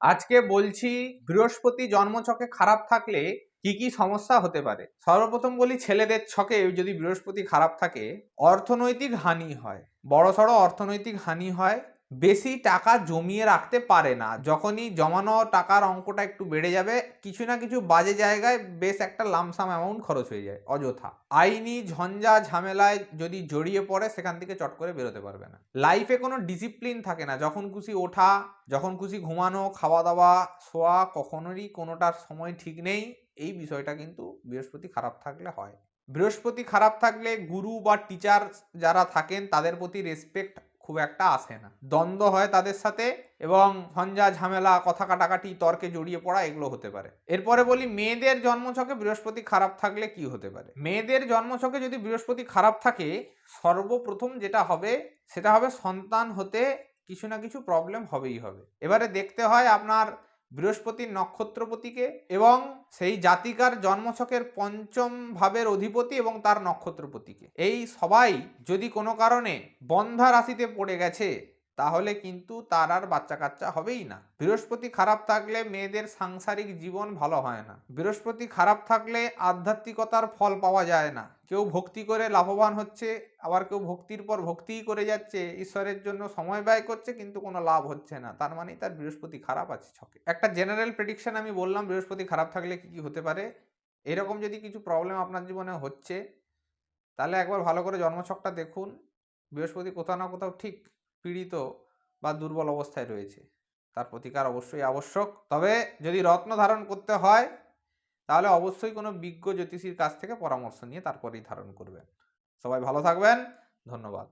আজকে বলছি বৃহস্পতি জন্মছকে খারাপ থাকলে কি কি সমস্যা হতে পারে। সর্বপ্রথম বলি, ছেলেদের ছকে যদি বৃহস্পতি খারাপ থাকে অর্থনৈতিক হানি হয়, বড়সড় অর্থনৈতিক হানি হয়। বেশি টাকা জমিয়ে রাখতে পারে না, যখনই জমানো টাকার অঙ্কটা একটু বেড়ে যাবে কিছু না কিছু বাজে জায়গায় বেশ একটা লামসাম অ্যামাউন্ট খরচ হয়ে যায় অযথা। আইনি ঝঞ্ঝা ঝামেলায় যদি জড়িয়ে পড়ে সেখান থেকে চট করে বেরোতে পারবে না। লাইফে কোনো ডিসিপ্লিন থাকে না, যখন খুশি ওঠা, যখন খুশি ঘুমানো, খাওয়া দাওয়া, শোয়া, কখনোরই কোনোটার সময় ঠিক নেই। এই বিষয়টা কিন্তু বৃহস্পতি খারাপ থাকলে হয়। বৃহস্পতি খারাপ থাকলে গুরু বা টিচার যারা থাকেন তাদের প্রতি রেসপেক্ট খুব একটা আসে না, দ্বন্দ্ব হয় তাদের সাথে, এবং ঝঞ্ঝা ঝামেলা, কথা কাটাকাটি, তর্কে জড়িয়ে পড়া এগুলো হতে পারে। এরপরে বলি মেয়েদের জন্মছকে বৃহস্পতি খারাপ থাকলে কি হতে পারে। মেয়েদের জন্মছকে যদি বৃহস্পতি খারাপ থাকে সর্বপ্রথম যেটা হবে সেটা হবে সন্তান হতে কিছু না কিছু প্রবলেম হবেই হবে। এবারে দেখতে হয় আপনার বৃহস্পতির নক্ষত্রপতিকে এবং সেই জাতিকার জন্মছকের পঞ্চম ভাবের অধিপতি এবং তার নক্ষত্রপতিকে। এই সবাই যদি কোনো কারণে বন্ধা রাশিতে পড়ে গেছে তাহলে কিন্তু তার আর বাচ্চা কাচ্চা হবেই না। বৃহস্পতি খারাপ থাকলে মেয়েদের সাংসারিক জীবন ভালো হয় না। বৃহস্পতি খারাপ থাকলে আধ্যাত্মিকতার ফল পাওয়া যায় না। কেউ ভক্তি করে লাভবান হচ্ছে, আবার কেউ ভক্তির পর ভক্তিই করে যাচ্ছে, ঈশ্বরের জন্য সময় ব্যয় করছে কিন্তু কোনো লাভ হচ্ছে না, তার মানে তার বৃহস্পতি খারাপ আছে ছকে। একটা জেনারেল প্রেডিকশন আমি বললাম বৃহস্পতি খারাপ থাকলে কি কি হতে পারে। এরকম যদি কিছু প্রবলেম আপনার জীবনে হচ্ছে তাহলে একবার ভালো করে জন্মছকটা দেখুন, বৃহস্পতি কোথাও না কোথাও ঠিক পীড়িত বা দুর্বল অবস্থায় রয়েছে, তার প্রতিকার অবশ্যই আবশ্যক। তবে যদি রত্ন ধারণ করতে হয় তাহলে অবশ্যই কোনো বিজ্ঞ জ্যোতিষীর কাছ থেকে পরামর্শ নিয়ে তারপরেই ধারণ করবেন। সবাই ভালো থাকবেন, ধন্যবাদ।